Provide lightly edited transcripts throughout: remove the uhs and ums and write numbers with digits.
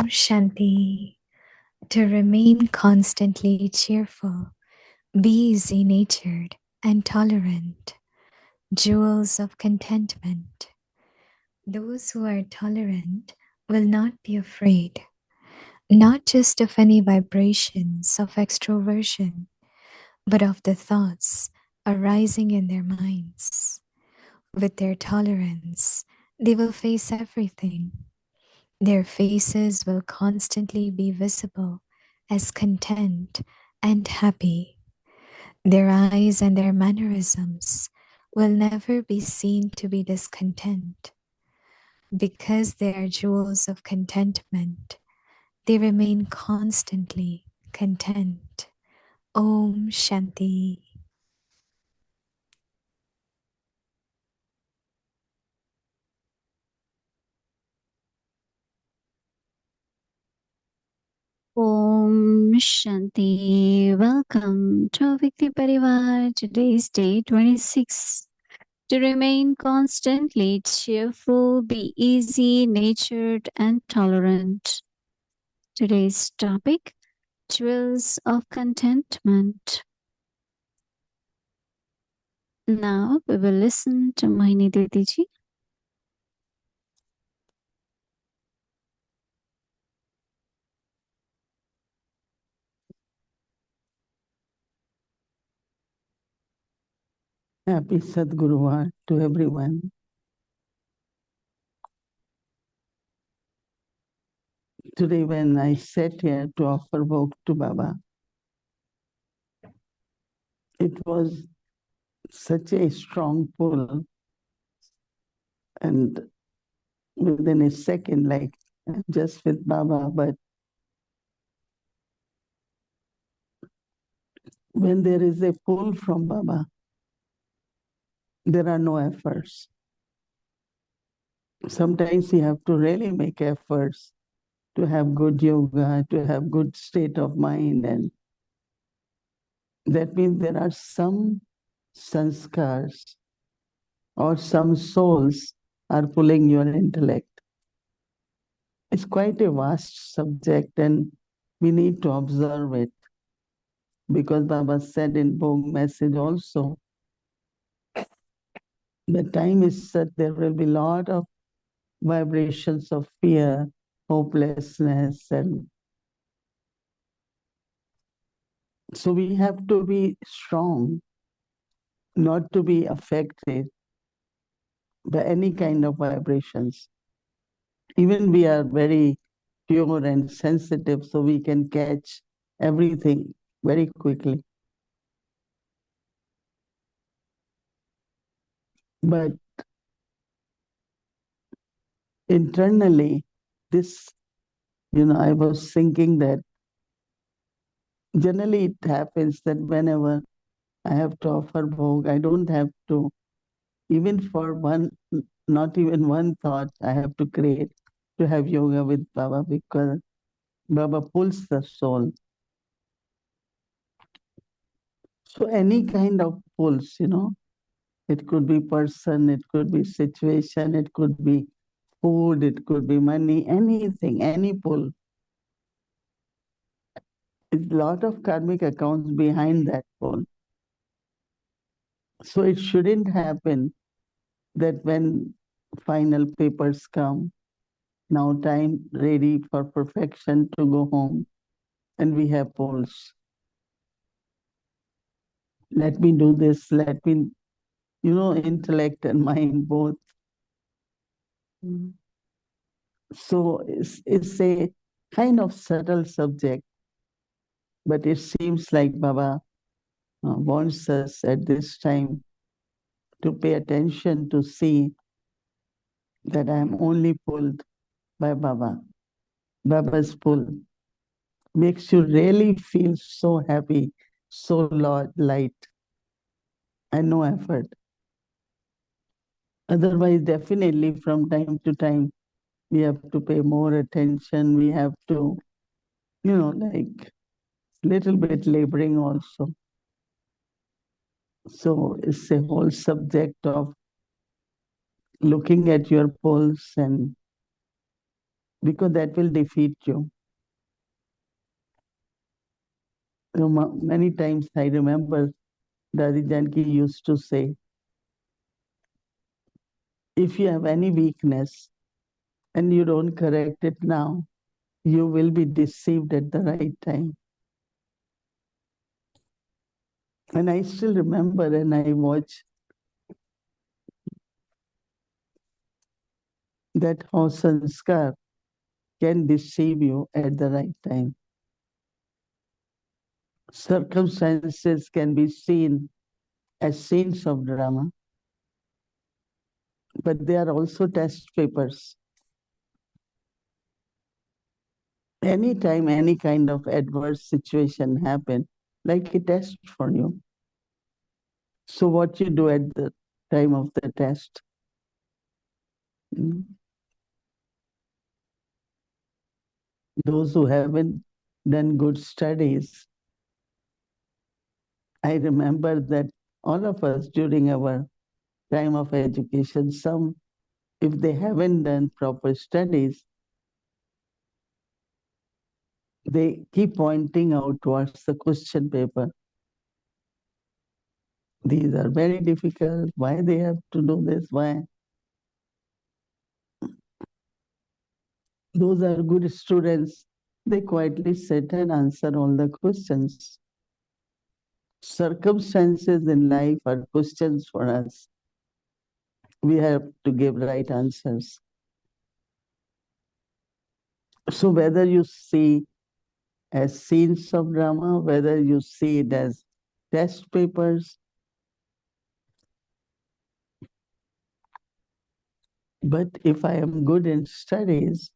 Shanti. To remain constantly cheerful, be easy natured and tolerant, jewels of contentment. Those who are tolerant will not be afraid, not just of any vibrations of extroversion, but of the thoughts arising in their minds. With their tolerance, they will face everything. Their faces will constantly be visible as content and happy. Their eyes and their mannerisms will never be seen to be discontent. Because they are jewels of contentment, they remain constantly content. Om Shanti. Om Shanti. Welcome to Vikti Parivar. Today's day 26. To remain constantly cheerful, be easy, natured, and tolerant. Today's topic, jewels of contentment. Now we will listen to Mohini Didi ji. Happy Sadguruvar to everyone. Today when I sat here to offer vogue to Baba, it was such a strong pull, and within a second, like just with Baba, but when there is a pull from Baba, there are no efforts. Sometimes you have to really make efforts to have good yoga, to have good state of mind, and that means there are some sanskars or some souls are pulling your intellect. It's quite a vast subject and we need to observe it because Baba said in Bhog message also, the time is such there will be a lot of vibrations of fear, hopelessness, and so we have to be strong, not to be affected by any kind of vibrations. Even we are very pure and sensitive, so we can catch everything very quickly. But internally, this, I was thinking that generally it happens that whenever I have to offer bhog, I don't have to, even for one, not even one thought, I have to create to have yoga with Baba because Baba pulls the soul. So any kind of pulls, it could be person, it could be situation, it could be food, it could be money, anything, any pull. A lot of karmic accounts behind that pull. So it shouldn't happen that when final papers come, now time ready for perfection to go home, and we have polls. Let me do this, let me, intellect and mind both. So it's a kind of subtle subject, but it seems like Baba wants us at this time to pay attention to see that I am only pulled by Baba. Baba's pull makes you really feel so happy, so light, and no effort. Otherwise, definitely from time to time, we have to pay more attention. We have to, like little bit laboring also. So it's a whole subject of looking at your pulse and because that will defeat you. Many times I remember Dadi Janki used to say, if you have any weakness and you don't correct it now, you will be deceived at the right time. And I still remember, and I watch that how sanskar can deceive you at the right time. Circumstances can be seen as scenes of drama, but they are also test papers. Anytime any kind of adverse situation happen, like a test for you. So what you do at the time of the test? Those who haven't done good studies, I remember that all of us during our time of education, some, if they haven't done proper studies, they keep pointing out towards the question paper. These are very difficult. Why they have to do this? Why? Those are good students. They quietly sit and answer all the questions. Circumstances in life are questions for us. We have to give right answers. So whether you see as scenes of drama, whether you see it as test papers, but if I am good in studies,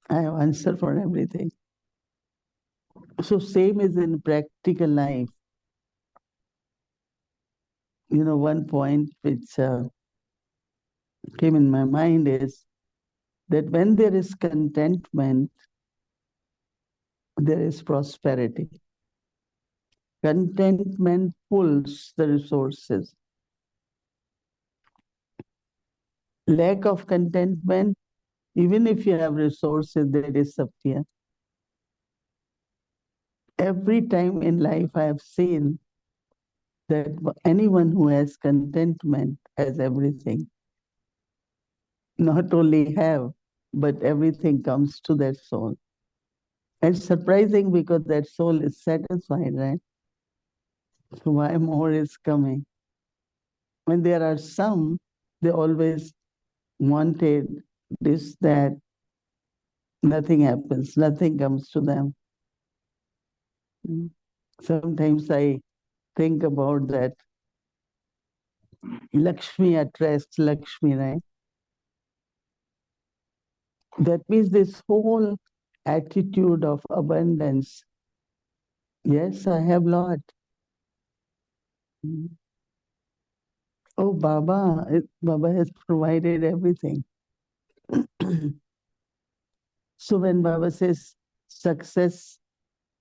I have answer for everything. So same is in practical life. One point which came in my mind is that when there is contentment, there is prosperity. Contentment pulls the resources. Lack of contentment, even if you have resources, they disappear. Every time in life I have seen that anyone who has contentment has everything. Not only have, but everything comes to that soul. And it's surprising because that soul is satisfied, right? So why more is coming? When there are some, they always wanted this, that, nothing happens, nothing comes to them. Sometimes I think about that. Lakshmi attracts Lakshmi, right? That means this whole attitude of abundance. Yes, I have lot. Oh, Baba has provided everything. So when Baba says success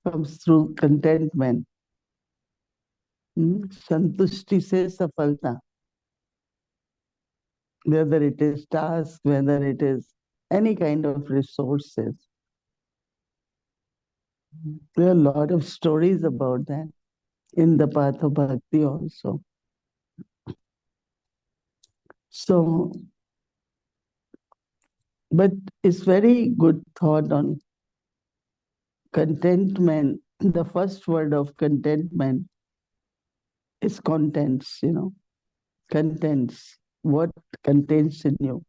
comes through contentment, santushti se safalta, whether it is task, whether it is any kind of resources. There are a lot of stories about that in the path of bhakti also. So, but it's very good thought on contentment. The first word of contentment is contents, contents. What contains in you?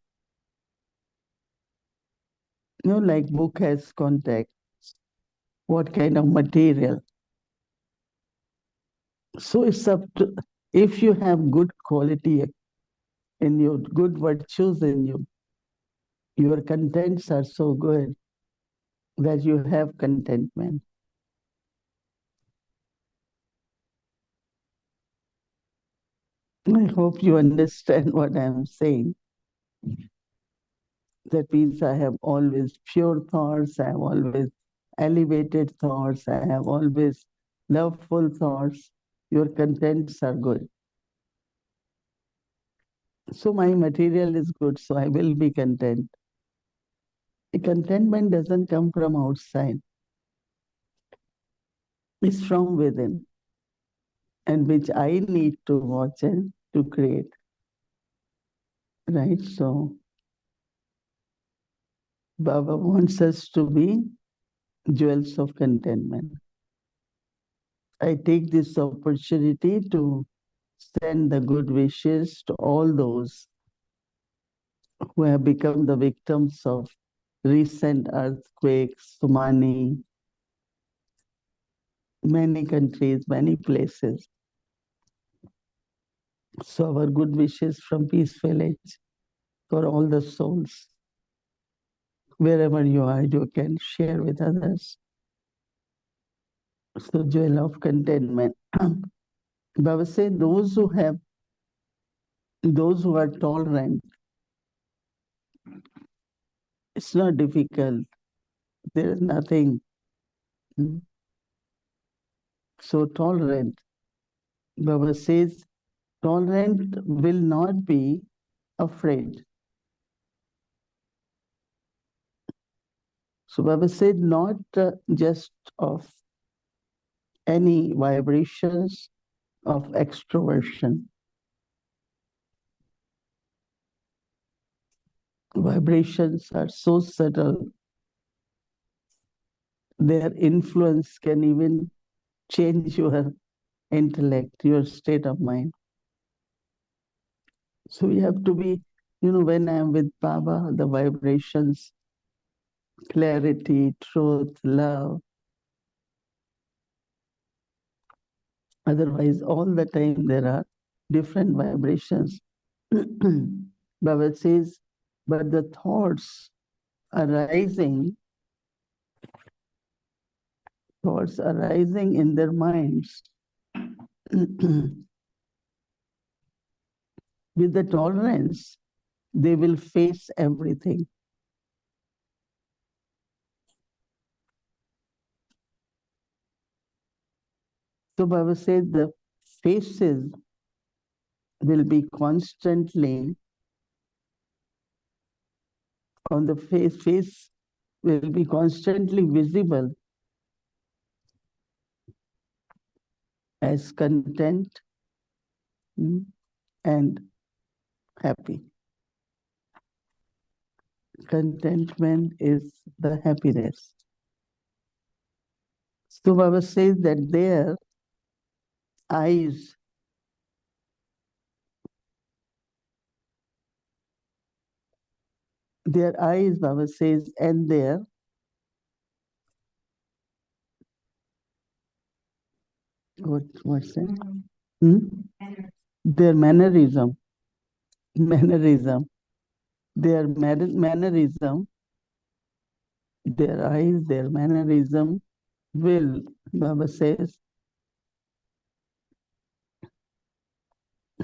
Like book has context. What kind of material? So it's up to, if you have good quality in you, good virtues in you, your contents are so good that you have contentment. I hope you understand what I'm saying. That means I have always pure thoughts, I have always elevated thoughts, I have always loveful thoughts. Your contents are good. So my material is good, so I will be content. The contentment doesn't come from outside. It's from within, and which I need to watch and to create. Right? So Baba wants us to be jewels of contentment. I take this opportunity to send the good wishes to all those who have become the victims of recent earthquakes, tsunami, many countries, many places. So our good wishes from Peace Village for all the souls. Wherever you are, you can share with others. So jewel of contentment. Baba said those who are tolerant, it's not difficult. There is nothing so tolerant. Baba says tolerant will not be afraid. So Baba said not just of any vibrations of extroversion. Vibrations are so subtle, their influence can even change your intellect, your state of mind. So we have to be, when I'm with Baba, the vibrations, clarity, truth, love. Otherwise, all the time there are different vibrations. Baba says, but the thoughts arising in their minds with the tolerance, they will face everything. So Baba said the faces will be constantly on the face will be constantly visible as content and happy. Contentment is the happiness. So Baba says that their eyes, Baba says, and what's that? Their mannerism, their mannerism, their eyes, their mannerism will, Baba says,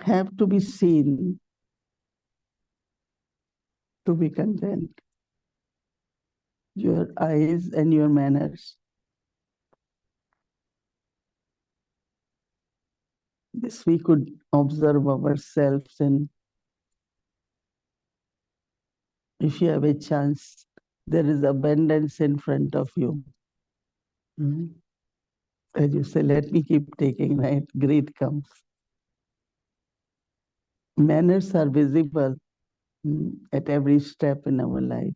have to be seen to be content. Your eyes and your manners. This we could observe ourselves, and if you have a chance, there is abundance in front of you. As you say, let me keep taking, right? Greed comes. Manners are visible at every step in our life.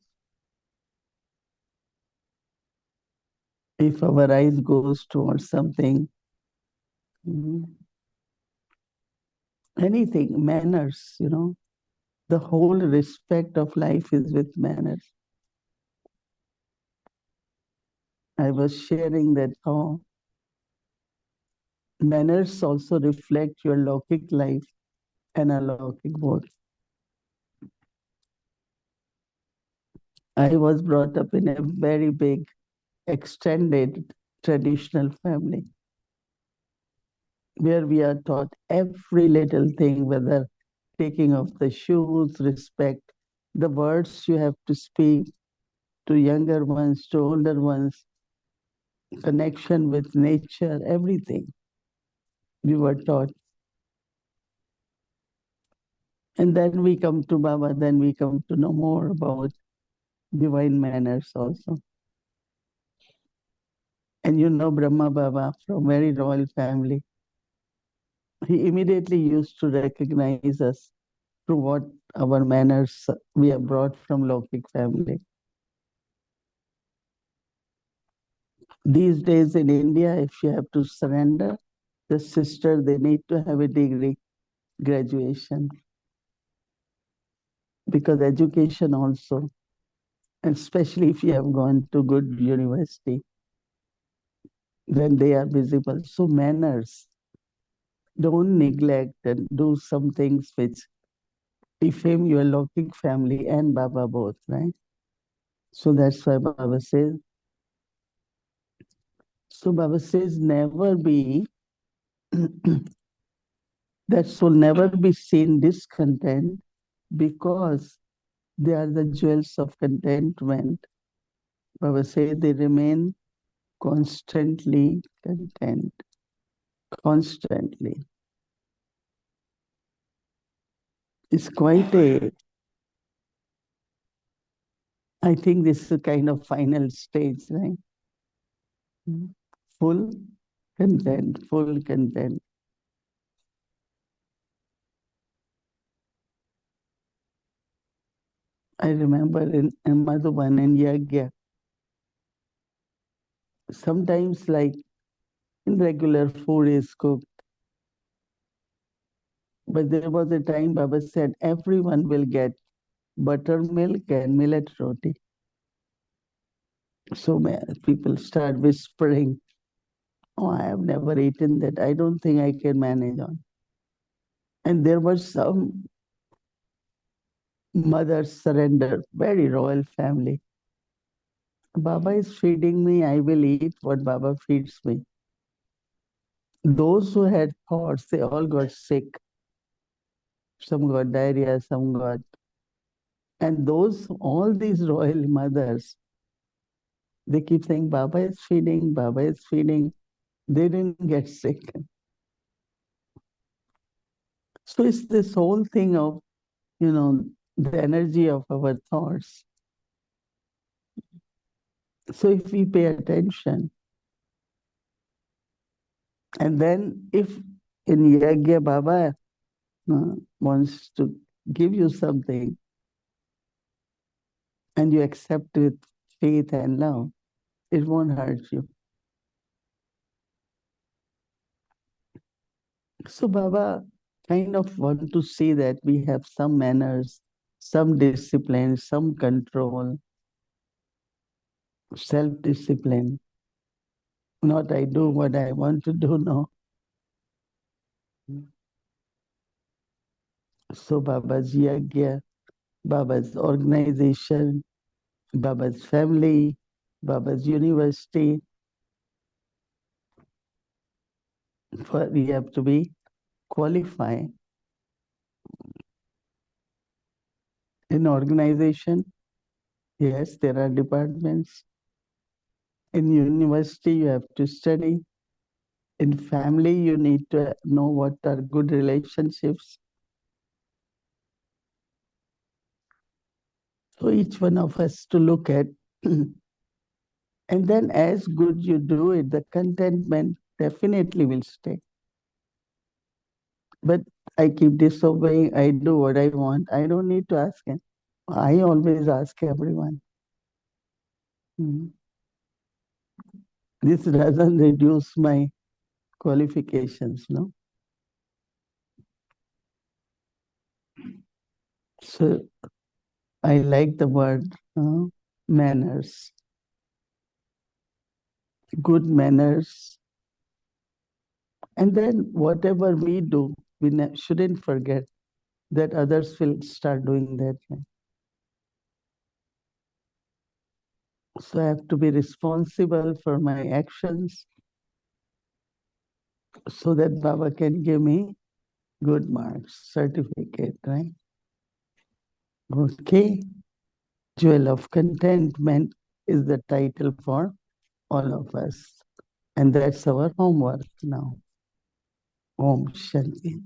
If our eyes goes towards something, anything, manners, the whole respect of life is with manners. I was sharing that how manners also reflect your lockic life and alokik both. I was brought up in a very big, extended traditional family where we are taught every little thing, whether taking off the shoes, respect, the words you have to speak to younger ones, to older ones, connection with nature, everything we were taught. And then we come to Baba, then we come to know more about divine manners also. And you know Brahma Baba from very royal family. He immediately used to recognize us through what our manners we have brought from Lokik family. These days in India, if you have to surrender the sister, they need to have a degree graduation, because education also, and especially if you have gone to good university, then they are visible. So manners, don't neglect and do some things which defame your Lokik family and Baba both, right? So that's why Baba says, never be, that soul never be seen discontent, because they are the jewels of contentment. Baba says they remain constantly content. Constantly. It's quite a, I think this is a kind of final stage, right? Full content, full content. I remember in Madhuban and Yagya, sometimes like irregular food is cooked. But there was a time Baba said everyone will get buttermilk and millet roti. So people start whispering, oh, I have never eaten that. I don't think I can manage on. And there was some mother surrender, very royal family. Baba is feeding me, I will eat what Baba feeds me. Those who had thoughts, they all got sick. Some got diarrhea, some got. And all these royal mothers, they keep saying, Baba is feeding, Baba is feeding. They didn't get sick. So it's this whole thing of, the energy of our thoughts. So if we pay attention, and then if in Yagya Baba wants to give you something, and you accept with faith and love, it won't hurt you. So Baba kind of want to see that we have some manners, some discipline, some control, self-discipline. Not I do what I want to do, no. So Baba's Yagya, Baba's organization, Baba's family, Baba's university, we have to be qualified. In organization, yes, there are departments. In university, you have to study. In family, you need to know what are good relationships. So each one of us to look at. And then as good you do it, the contentment definitely will stay. But I keep disobeying, I do what I want. I don't need to ask him. I always ask everyone. This doesn't reduce my qualifications, no? So I like the word manners. Good manners. And then whatever we do, we shouldn't forget that others will start doing that. So I have to be responsible for my actions so that Baba can give me good marks, certificate, right? Okay. Jewel of Contentment is the title for all of us. And that's our homework now. Om Shanti.